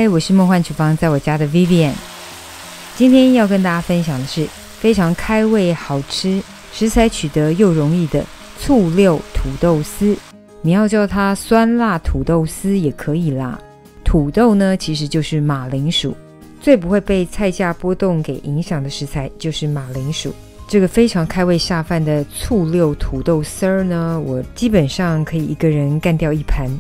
嗨，我是梦幻厨房在我家的 Vivian。 今天要跟大家分享的是非常开胃好吃，食材取得又容易的醋溜土豆丝。你要叫它酸辣土豆丝也可以啦。土豆呢其实就是马铃薯，最不会被菜价波动给影响的食材就是马铃薯。这个非常开胃下饭的醋溜土豆丝儿呢，我基本上可以一个人干掉一盘，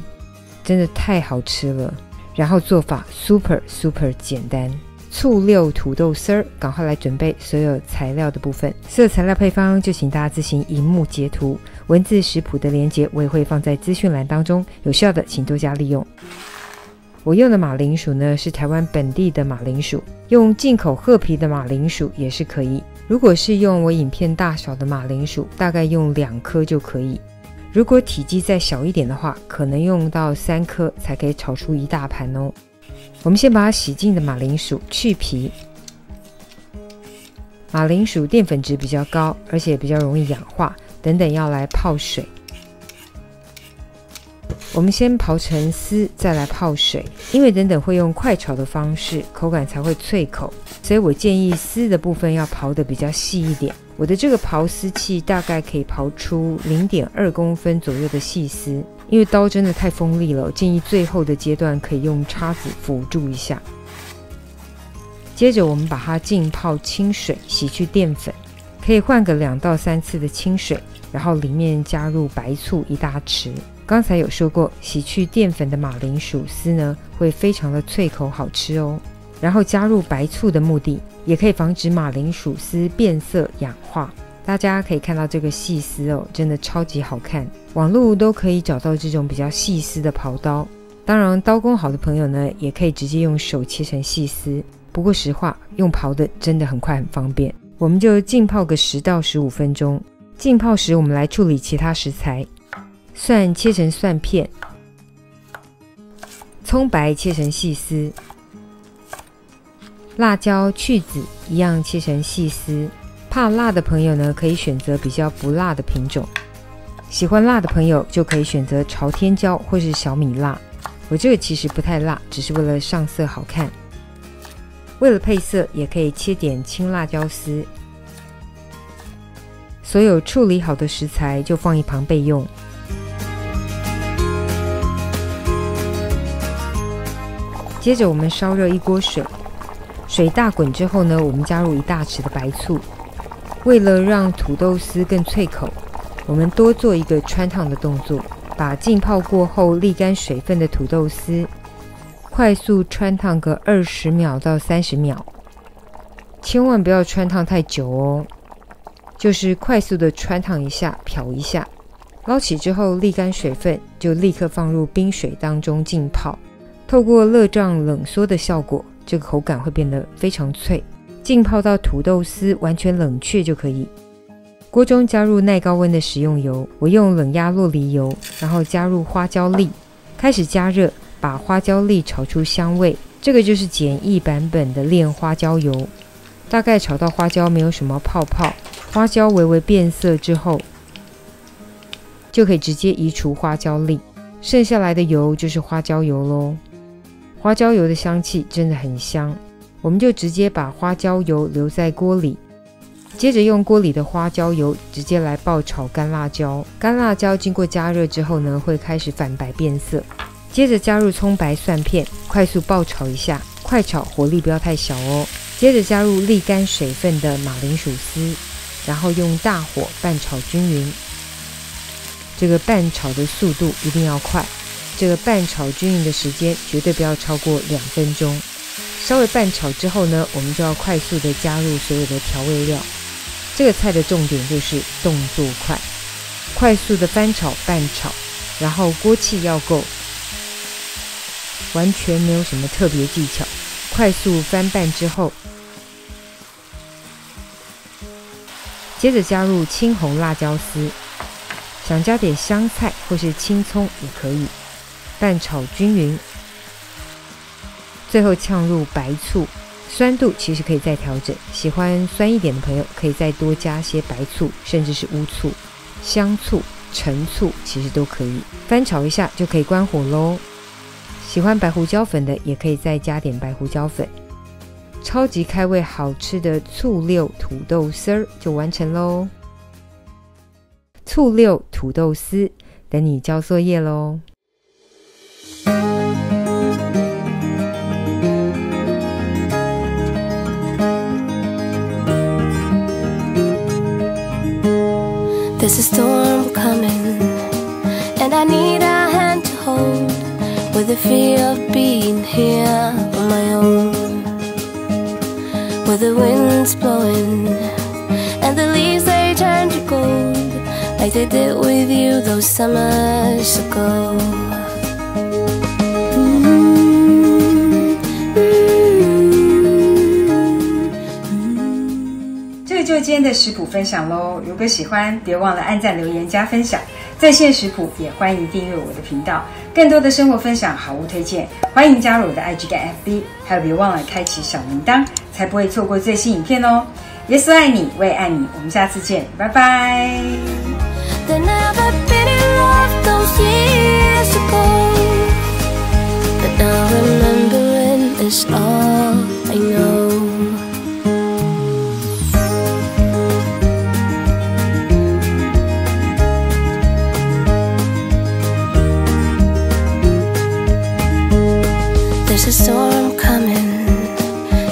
真的太好吃了。然后做法 super 简单，醋溜土豆丝儿，赶快来准备所有材料的部分。所有材料配方就请大家自行荧幕截图，文字食谱的连结我也会放在资讯栏当中，有需要的请多加利用。我用的马铃薯呢是台湾本地的马铃薯，用进口褐皮的马铃薯也是可以。如果是用我影片大小的马铃薯，大概用2颗就可以。如果体积再小一点的话，可能用到3颗才可以炒出一大盘哦。我们先把洗净的马铃薯去皮。马铃薯淀粉质比较高，而且比较容易氧化，等等要来泡水。我们先刨成丝，再来泡水，因为等等会用快炒的方式，口感才会脆口，所以我建议丝的部分要刨得比较细一点。我的这个刨丝器大概可以刨出0.2公分左右的细丝，因为刀真的太锋利了，我建议最后的阶段可以用叉子辅助一下。接着我们把它浸泡清水，洗去淀粉，可以换个2到3次的清水，然后里面加入白醋1大匙。刚才有说过，洗去淀粉的马铃薯丝呢，会非常的脆口好吃哦。然后加入白醋的目的，也可以防止马铃薯丝变色氧化。大家可以看到这个细丝哦，真的超级好看。网络都可以找到这种比较细丝的刨刀，当然刀工好的朋友呢，也可以直接用手切成细丝。不过实话，用刨的真的很快很方便。我们就浸泡个10到15分钟。浸泡时，我们来处理其他食材。蒜切成蒜片，葱白切成细丝，辣椒去籽一样切成细丝。怕辣的朋友呢，可以选择比较不辣的品种，喜欢辣的朋友就可以选择朝天椒或是小米辣。我这个其实不太辣，只是为了上色好看。为了配色，也可以切点青辣椒丝。所有处理好的食材就放一旁备用。接着我们烧热一锅水，水大滚之后呢，我们加入1大匙的白醋。为了让土豆丝更脆口，我们多做一个穿烫的动作，把浸泡过后沥干水分的土豆丝快速穿烫个20秒到30秒，千万不要穿烫太久哦，就是快速的穿烫一下，漂一下。捞起之后沥干水分，就立刻放入冰水当中浸泡。透过热胀冷缩的效果，这个口感会变得非常脆。浸泡到土豆丝完全冷却就可以。锅中加入耐高温的食用油，我用冷压酪梨油，然后加入花椒粒，开始加热，把花椒粒炒出香味。这个就是简易版本的炼花椒油。大概炒到花椒没有什么泡泡，花椒微微变色之后，就可以直接移除花椒粒，剩下来的油就是花椒油咯。花椒油的香气真的很香，我们就直接把花椒油留在锅里，接着用锅里的花椒油直接来爆炒干辣椒。干辣椒经过加热之后呢，会开始反白变色。接着加入葱白蒜片，快速爆炒一下，快炒，火力不要太小哦。接着加入沥干水分的马铃薯丝，然后用大火拌炒均匀。这个拌炒的速度一定要快，这个拌炒均匀的时间绝对不要超过2分钟。稍微拌炒之后呢，我们就要快速的加入所有的调味料。这个菜的重点就是动作快，快速的翻炒拌炒，然后锅气要够，完全没有什么特别技巧。快速翻拌之后，接着加入青红辣椒丝，想加点香菜或是青葱也可以，拌炒均匀。最后呛入白醋，酸度其实可以再调整，喜欢酸一点的朋友可以再多加些白醋，甚至是乌醋、香醋、陈醋其实都可以。翻炒一下就可以关火咯。喜欢白胡椒粉的也可以再加点白胡椒粉。超级开胃好吃的醋溜土豆丝儿就完成咯。醋溜土豆丝等你交作业咯。There's a storm coming, and I need a hand to hold, with the fear of being here on my own. Where the wind's blowing, and the leaves they turn to gold, like they did with you those summers ago. 这就是今天的食谱分享咯，如果喜欢别忘了按赞留言加分享，在线食谱也欢迎订阅我的频道，更多的生活分享好物推荐，欢迎加入我的 IG 跟 FB， 还有别忘了开启小铃铛，才不会错过最新影片哦。耶稣爱你，我也爱你，我们下次见，拜拜。There's a storm coming,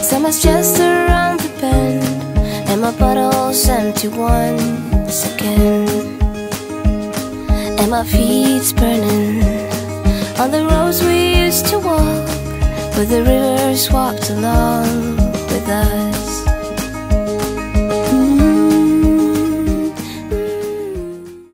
summer's just around the bend, and my bottle's empty once again, and my feet's burning on the roads we used to walk, where the rivers walked along with us.